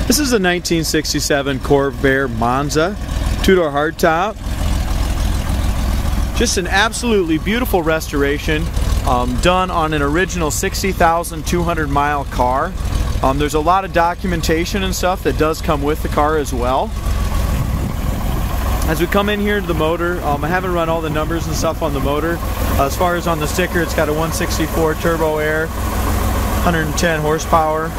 This is a 1967 Corvair Monza, two-door hardtop. Just an absolutely beautiful restoration, done on an original 60,200 mile car. There's a lot of documentation and stuff that does come with the car as well. As we come in here to the motor, I haven't run all the numbers and stuff on the motor. As far as on the sticker, it's got a 164 turbo air, 110 horsepower.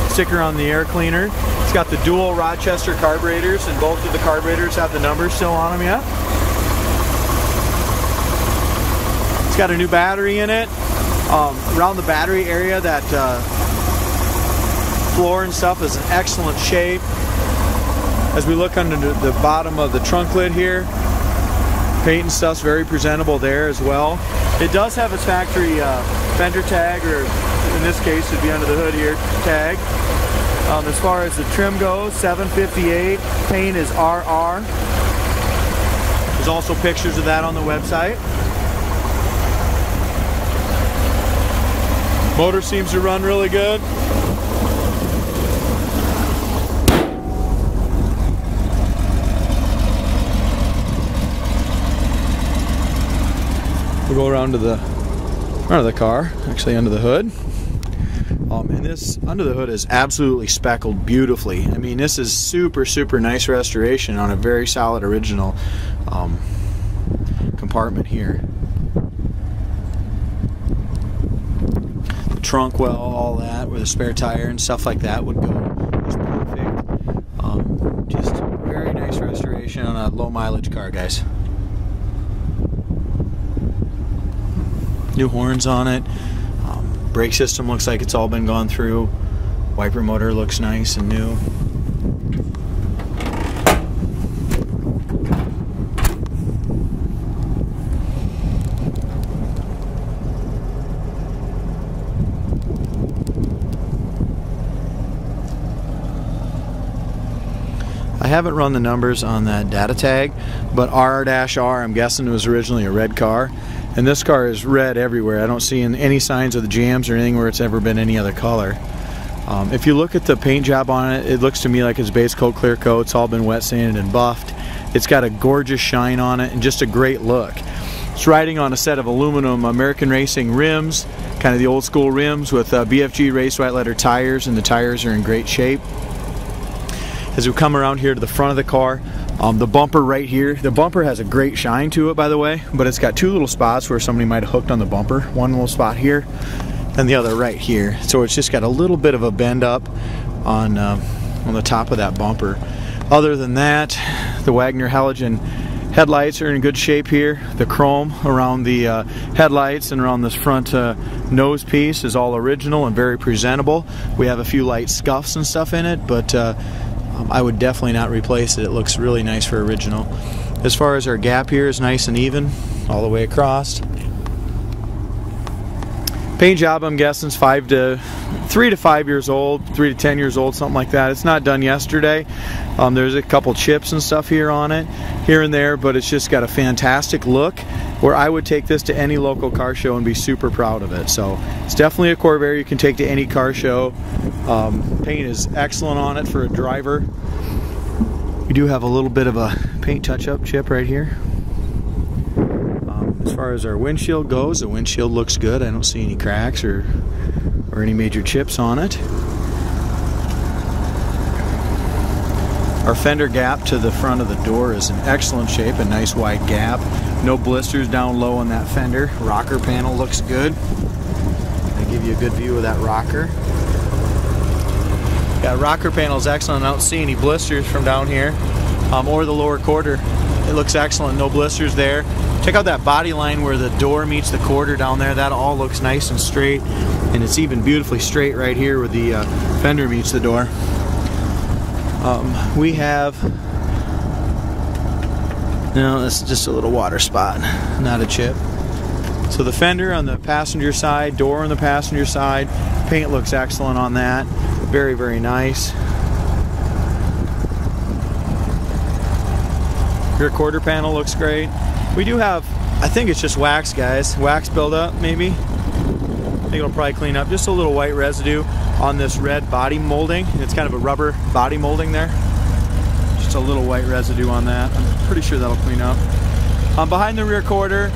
Sticker on the air cleaner. It's got the dual Rochester carburetors, and both of the carburetors have the numbers still on them yet. It's got a new battery in it. Around the battery area, that floor and stuff is in excellent shape. As we look under the bottom of the trunk lid here, paint and stuff's very presentable there as well. It does have its factory fender tag, or in this case it'd be under the hood here, tag. As far as the trim goes, 758, paint is RR. There's also pictures of that on the website. Motor seems to run really good. We'll go around to the front of the car, actually under the hood. And this under the hood is absolutely speckled beautifully. I mean, this is super nice restoration on a very solid original compartment here. The trunk well, all that, where the spare tire and stuff like that would go, is perfect. Just very nice restoration on a low mileage car, guys. New horns on it. Brake system looks like it's all been gone through. Wiper motor looks nice and new. I haven't run the numbers on that data tag, but R-R, I'm guessing it was originally a red car. And this car is red everywhere. I don't see any signs of the jams or anything where it's ever been any other color. If you look at the paint job on it, it looks to me like it's base coat, clear coat. It's all been wet sanded and buffed. It's got a gorgeous shine on it and just a great look. It's riding on a set of aluminum American Racing rims, kind of the old school rims with BFG race white letter tires, and the tires are in great shape. As we come around here to the front of the car, the bumper right here, the bumper has a great shine to it, by the way, but it's got two little spots where somebody might have hooked on the bumper. One little spot here and the other right here. So it's just got a little bit of a bend up on the top of that bumper. Other than that, the Wagner halogen headlights are in good shape here. The chrome around the headlights and around this front nose piece is all original and very presentable. We have a few light scuffs and stuff in it, but I would definitely not replace it. It looks really nice for original. As far as our gap here is nice and even all the way across. Paint job, I'm guessing, is 3 to 5 years old, 3 to 10 years old, something like that. It's not done yesterday. There's a couple chips and stuff here on it, here and there, but it's just got a fantastic look where I would take this to any local car show and be super proud of it. So it's definitely a Corvair you can take to any car show. Paint is excellent on it for a driver. We do have a little bit of a paint touch-up chip right here. As far as our windshield goes, the windshield looks good. I don't see any cracks or any major chips on it. Our fender gap to the front of the door is in excellent shape, a nice wide gap. No blisters down low on that fender. Rocker panel looks good. I give you a good view of that rocker. Yeah, rocker panel is excellent. I don't see any blisters from down here or the lower quarter. It looks excellent. No blisters there. Check out that body line where the door meets the quarter down there. That all looks nice and straight, and it's even beautifully straight right here where the fender meets the door. We have, no, that's just a little water spot, not a chip. So the fender on the passenger side, door on the passenger side, paint looks excellent on that. Very, very nice. Rear quarter panel looks great. We do have, I think it's just wax, guys. Wax buildup, maybe. I think it'll probably clean up. Just a little white residue on this red body molding. It's kind of a rubber body molding there. Just a little white residue on that. I'm pretty sure that'll clean up. Behind the rear quarter,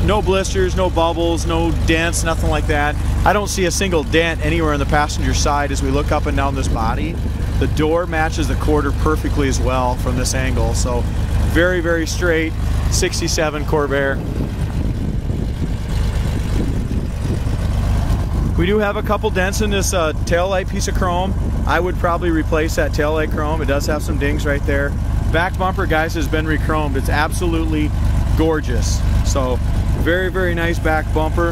no blisters, no bubbles, no dents, nothing like that. I don't see a single dent anywhere on the passenger side as we look up and down this body. The door matches the quarter perfectly as well from this angle. So very, very straight 67 Corvair. We do have a couple dents in this taillight piece of chrome. I would probably replace that taillight chrome. It does have some dings right there. Back bumper, guys, has been re-chromed. It's absolutely gorgeous. So very, very nice back bumper.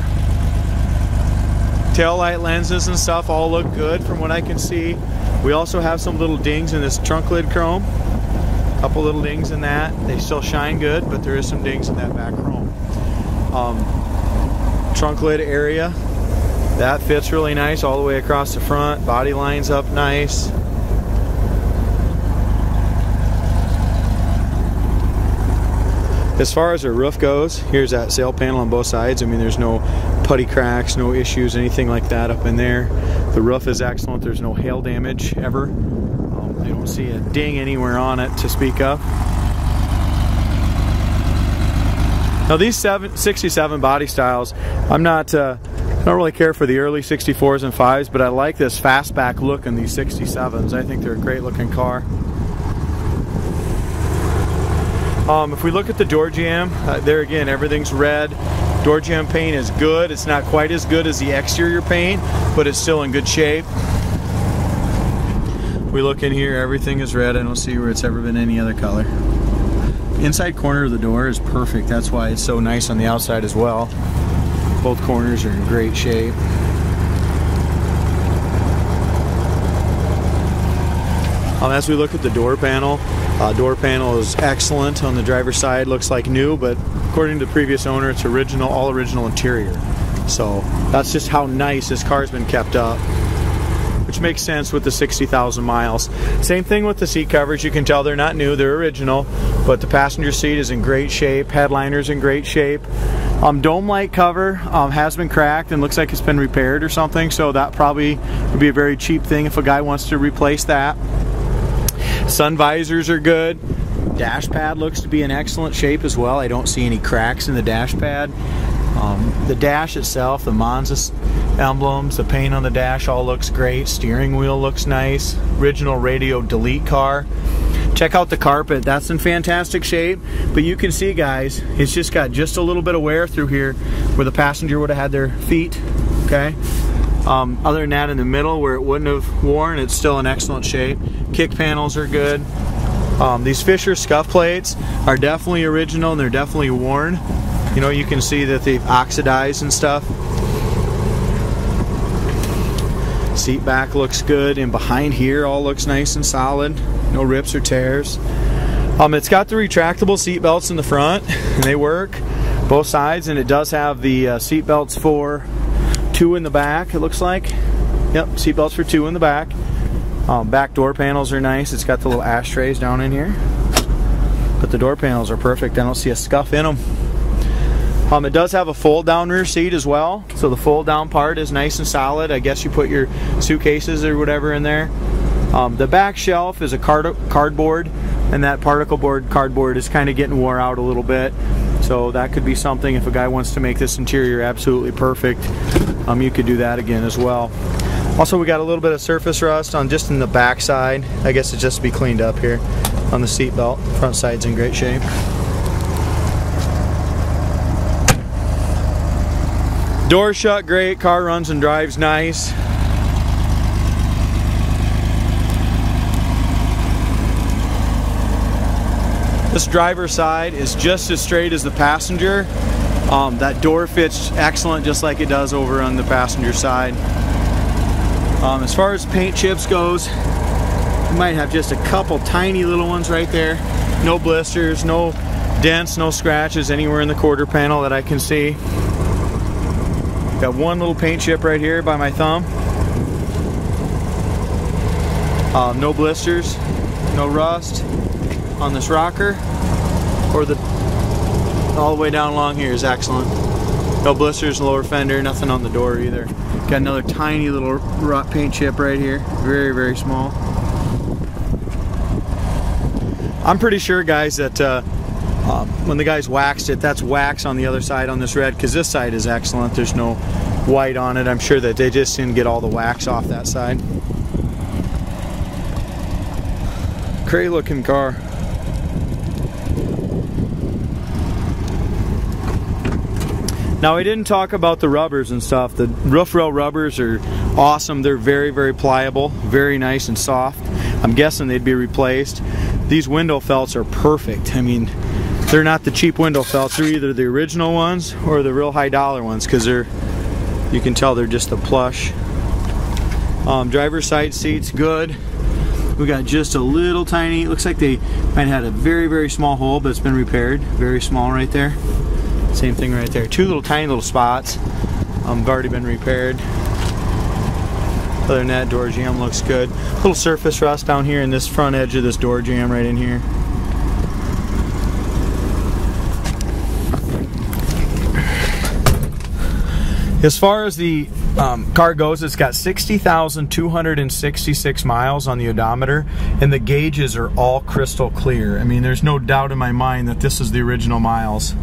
Taillight lenses and stuff all look good from what I can see. We also have some little dings in this trunk lid chrome. A couple little dings in that. They still shine good, but there is some dings in that back chrome. Trunk lid area. That fits really nice all the way across the front. Body lines up nice. As far as our roof goes, here's that sail panel on both sides. I mean, there's no putty cracks, no issues, anything like that up in there. The roof is excellent. There's no hail damage ever. I don't see a ding anywhere on it to speak of. Now these 67 body styles, I don't really care for the early 64s and 5s, but I like this fastback look in these 67s. I think they're a great looking car. If we look at the door jamb, there again, everything's red. Door jamb paint is good. It's not quite as good as the exterior paint, but it's still in good shape. We look in here, everything is red. I don't see where it's ever been any other color. Inside corner of the door is perfect. That's why it's so nice on the outside as well. Both corners are in great shape. As we look at the door panel is excellent on the driver's side. Looks like new, but according to the previous owner, it's original, all original interior. So that's just how nice this car's been kept up, which makes sense with the 60,000 miles. Same thing with the seat covers. You can tell they're not new, they're original, but the passenger seat is in great shape. Headliner's in great shape. Dome light cover has been cracked and looks like it's been repaired or something, so that probably would be a very cheap thing if a guy wants to replace that. Sun visors are good. Dash pad looks to be in excellent shape as well. I don't see any cracks in the dash pad. The dash itself, the Monza emblems, the paint on the dash all looks great. Steering wheel looks nice. Original radio delete car. Check out the carpet. That's in fantastic shape. But you can see, guys, it's just got just a little bit of wear through here where the passenger would have had their feet. Okay. Other than that, in the middle where it wouldn't have worn, it's still in excellent shape. Kick panels are good. These Fisher scuff plates are definitely original and they're definitely worn. You know, you can see that they've oxidized and stuff. Seat back looks good, and behind here all looks nice and solid. No rips or tears. It's got the retractable seat belts in the front, and they work both sides, and it does have the seat belts for 2 in the back, it looks like. Yep, seat belts for 2 in the back. Back door panels are nice. It's got the little ashtrays down in here, but the door panels are perfect. I don't see a scuff in them. It does have a fold down rear seat as well, so the fold down part is nice and solid. I guess you put your suitcases or whatever in there. The back shelf is a cardboard, and that particle board cardboard is kind of getting wore out a little bit, so that could be something if a guy wants to make this interior absolutely perfect. You could do that again as well. Also, we got a little bit of surface rust on just in the back side. I guess it just to be cleaned up here on the seat belt. Front side's in great shape. Door shut great, car runs and drives nice. This driver's side is just as straight as the passenger. That door fits excellent just like it does over on the passenger side. As far as paint chips goes, you might have just a couple tiny little ones right there. No blisters, no dents, no scratches anywhere in the quarter panel that I can see. Got one little paint chip right here by my thumb. No blisters, no rust on this rocker, or all the way down along here is excellent. No blisters, lower fender, nothing on the door either. Got another tiny little rot paint chip right here. Very, very small. I'm pretty sure, guys, that when the guys waxed it, that's wax on the other side on this red, because this side is excellent. There's no white on it. I'm sure that they just didn't get all the wax off that side. Great looking car. Now, we didn't talk about the rubbers and stuff. The roof rail rubbers are awesome. They're very, very pliable, very nice and soft. I'm guessing they'd be replaced. These window felts are perfect. I mean, they're not the cheap window felts. They're either the original ones or the real high dollar ones, because they're, you can tell they're just the plush. Driver's side seats, good. We got just a little tiny, looks like they might have had a very, very small hole, but it's been repaired. Very small right there. Same thing right there. Two little tiny little spots. Have already been repaired. Other than that, door jamb looks good. Little surface rust down here in this front edge of this door jamb right in here. As far as the car goes, it's got 60,266 miles on the odometer, and the gauges are all crystal clear. I mean, there's no doubt in my mind that this is the original miles.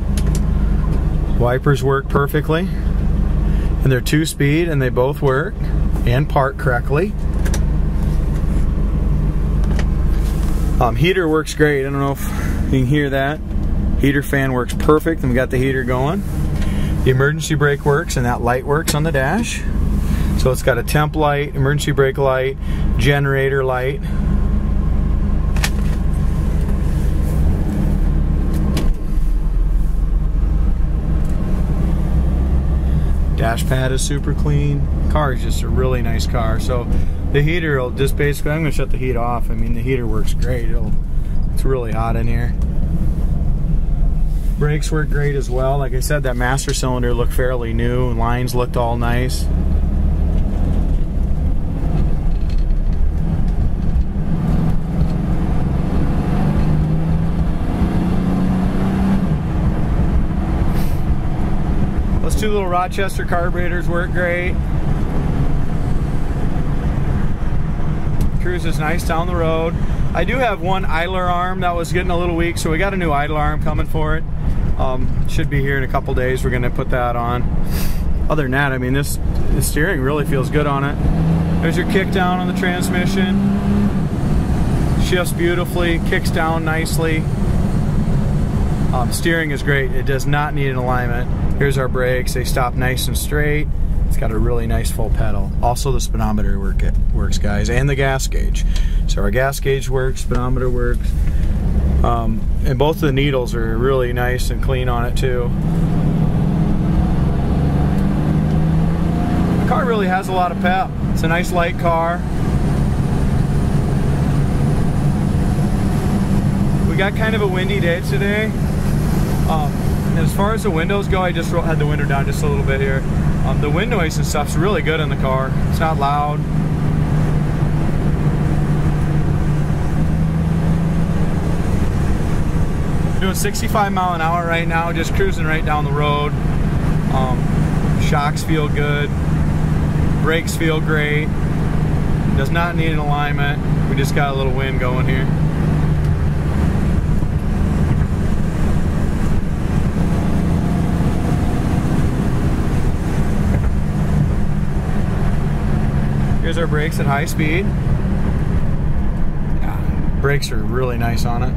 Wipers work perfectly, and they're 2-speed, and they both work and park correctly. Heater works great. I don't know if you can hear that. Heater fan works perfect, and we got the heater going. The emergency brake works, and that light works on the dash. So it's got a temp light, emergency brake light, generator light. Dash pad is super clean. Car is just a really nice car. So the heater will just basically, I'm going to shut the heat off. I mean, the heater works great. It's really hot in here. Brakes work great as well. Like I said, that master cylinder looked fairly new. Lines looked all nice. Those two little Rochester carburetors work great. Cruise is nice down the road. I do have one idler arm that was getting a little weak, so we got a new idler arm coming for it. Should be here in a couple days. We're going to put that on. Other than that, I mean, the steering really feels good on it. There's your kick down on the transmission. Shifts beautifully, kicks down nicely. Steering is great. It does not need an alignment. Here's our brakes. They stop nice and straight. It's got a really nice full pedal. Also, the speedometer works, guys, and the gas gauge. So our gas gauge works, speedometer works. And both of the needles are really nice and clean on it too. The car really has a lot of pep. It's a nice light car. We got kind of a windy day today. As far as the windows go, I just had the window down just a little bit here. The wind noise and stuff's really good in the car. It's not loud. Doing 65 mile an hour right now, just cruising right down the road. Shocks feel good. Brakes feel great. Does not need an alignment. We just got a little wind going here. Here's our brakes at high speed. Yeah, brakes are really nice on it.